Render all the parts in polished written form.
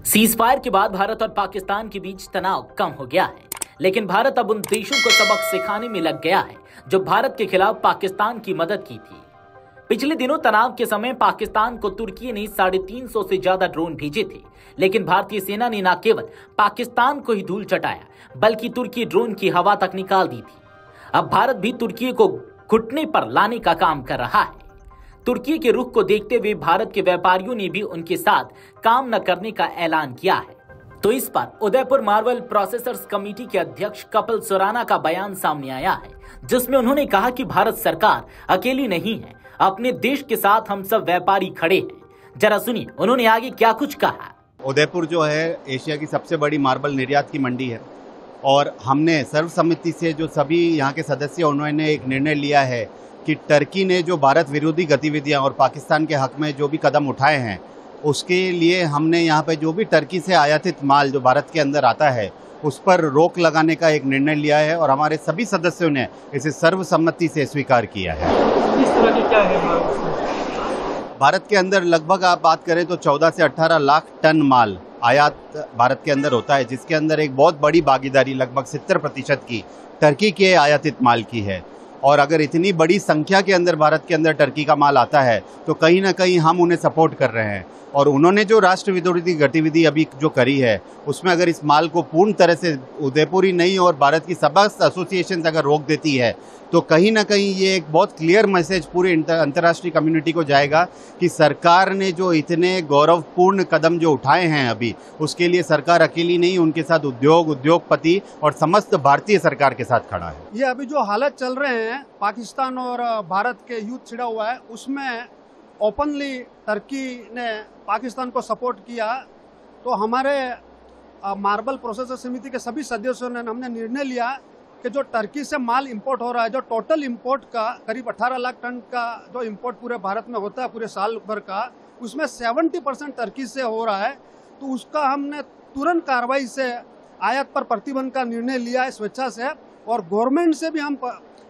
Cease fire के बाद भारत और पाकिस्तान के बीच तनाव कम हो गया है, लेकिन भारत अब उन देशों को सबक सिखाने में लग गया है जो भारत के खिलाफ पाकिस्तान की मदद की थी। पिछले दिनों तनाव के समय पाकिस्तान को तुर्की ने 350 से ज्यादा ड्रोन भेजे थे, लेकिन भारतीय सेना ने न केवल पाकिस्तान को ही धूल चटाया, बल्कि तुर्की ड्रोन की हवा तक निकाल दी थी। अब भारत भी तुर्की को घुटने पर लाने का काम कर रहा है। तुर्की के रुख को देखते हुए भारत के व्यापारियों ने भी उनके साथ काम न करने का ऐलान किया है। तो इस पर उदयपुर मार्बल प्रोसेसर्स कमेटी के अध्यक्ष कपिल सुराना का बयान सामने आया है, जिसमें उन्होंने कहा कि भारत सरकार अकेली नहीं है, अपने देश के साथ हम सब व्यापारी खड़े हैं। जरा सुनिए उन्होंने आगे क्या कुछ कहा। उदयपुर जो है एशिया की सबसे बड़ी मार्बल निर्यात की मंडी है और हमने सर्वसम्मति से जो सभी यहाँ के सदस्य उन्होंने एक निर्णय लिया है कि टर्की ने जो भारत विरोधी गतिविधियां और पाकिस्तान के हक में जो भी कदम उठाए हैं, उसके लिए हमने यहाँ पे जो भी टर्की से आयातित माल जो भारत के अंदर आता है उस पर रोक लगाने का एक निर्णय लिया है और हमारे सभी सदस्यों ने इसे सर्वसम्मति से स्वीकार किया है। इस तरह की क्या है भारत के अंदर लगभग आप बात करें तो 14 से 18 लाख टन माल आयात भारत के अंदर होता है, जिसके अंदर एक बहुत बड़ी भागीदारी लगभग 70% की टर्की के आयातित माल की है। और अगर इतनी बड़ी संख्या के अंदर भारत के अंदर टर्की का माल आता है तो कहीं ना कहीं हम उन्हें सपोर्ट कर रहे हैं। और उन्होंने जो राष्ट्र विरोधी गतिविधि अभी जो करी है उसमें अगर इस माल को पूर्ण तरह से उदयपुर ही नहीं और भारत की समस्त एसोसिएशन अगर रोक देती है तो कहीं ना कहीं ये एक बहुत क्लियर मैसेज पूरे अंतर्राष्ट्रीय कम्युनिटी को जाएगा कि सरकार ने जो इतने गौरवपूर्ण कदम जो उठाए हैं अभी, उसके लिए सरकार अकेली नहीं, उनके साथ उद्योगपति और समस्त भारतीय सरकार के साथ खड़ा है। ये अभी जो हालत चल रहे हैं पाकिस्तान और भारत के युद्ध छिड़ा हुआ है, उसमें ओपनली टर्की ने पाकिस्तान को सपोर्ट किया। तो हमारे मार्बल प्रोसेसर समिति के सभी सदस्यों ने हमने निर्णय लिया कि जो टर्की से माल इंपोर्ट हो रहा है, जो टोटल इंपोर्ट का करीब 18 लाख टन का जो इंपोर्ट पूरे भारत में होता है पूरे साल भर का, उसमें 70% टर्की से हो रहा है। तो उसका हमने तुरंत कार्रवाई से आयात पर प्रतिबंध का निर्णय लिया है स्वेच्छा से। और गवर्नमेंट से भी हम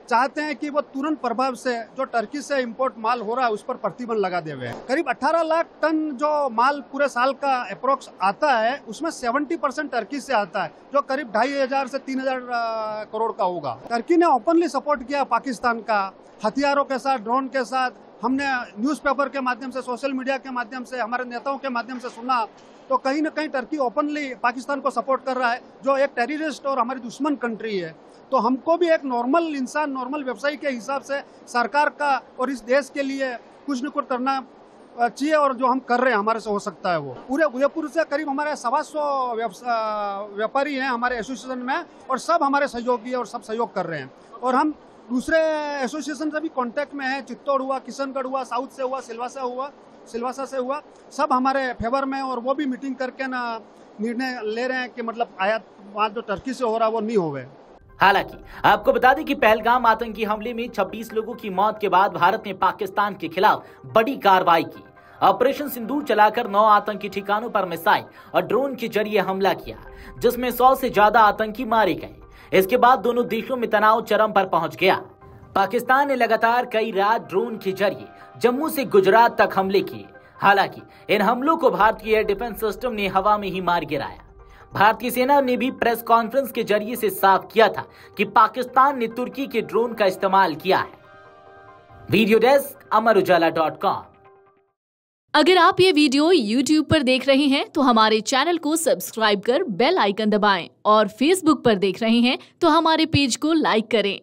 चाहते हैं कि वो तुरंत प्रभाव से जो टर्की से इंपोर्ट माल हो रहा है उस पर प्रतिबंध लगा देवे हैं। करीब 18 लाख टन जो माल पूरे साल का अप्रोक्स आता है, उसमें 70% टर्की से आता है, जो करीब 2500 से 3000 करोड़ का होगा। टर्की ने ओपनली सपोर्ट किया पाकिस्तान का, हथियारों के साथ, ड्रोन के साथ। हमने न्यूज़पेपर के माध्यम से, सोशल मीडिया के माध्यम से, हमारे नेताओं के माध्यम से सुना तो कहीं ना कहीं टर्की ओपनली पाकिस्तान को सपोर्ट कर रहा है, जो एक टेररिस्ट और हमारी दुश्मन कंट्री है। तो हमको भी एक नॉर्मल इंसान, नॉर्मल व्यवसायी के हिसाब से सरकार का और इस देश के लिए कुछ न कुछ करना चाहिए, और जो हम कर रहे हैं हमारे से हो सकता है वो। पूरे उदयपुर से करीब हमारे 125 व्यापारी हैं हमारे एसोसिएशन में, और सब हमारे सहयोगी और सब सहयोग कर रहे हैं। और हम दूसरे एसोसिएशन से भी कांटेक्ट में हैं, चित्तौड़ हुआ, किशनगढ़ हुआ, साउथ से हुआ, सिलवासा से हुआ, सब हमारे फेवर में। और वो भी मीटिंग करके ना निर्णय ले रहे हैं कि मतलब आयात वहाँ जो टर्की से हो रहा है वो नहीं होवे। हालांकि आपको बता दें कि पहलगाम आतंकी हमले में 26 लोगों की मौत के बाद भारत ने पाकिस्तान के खिलाफ बड़ी कार्रवाई की। ऑपरेशन सिंदूर चलाकर 9 आतंकी ठिकानों पर मिसाइल और ड्रोन के जरिए हमला किया, जिसमें 100 से ज्यादा आतंकी मारे गए। इसके बाद दोनों देशों में तनाव चरम पर पहुंच गया। पाकिस्तान ने लगातार कई रात ड्रोन के जरिए जम्मू से गुजरात तक हमले किए। हालांकि इन हमलों को भारतीय एयर डिफेंस सिस्टम ने हवा में ही मार गिराया। भारतीय सेना ने भी प्रेस कॉन्फ्रेंस के जरिए से साफ किया था कि पाकिस्तान ने तुर्की के ड्रोन का इस्तेमाल किया है। वीडियो डेस्क अमरउजाला.com। अगर आप ये वीडियो YouTube पर देख रहे हैं तो हमारे चैनल को सब्सक्राइब कर बेल आइकन दबाएं, और Facebook पर देख रहे हैं तो हमारे पेज को लाइक करें।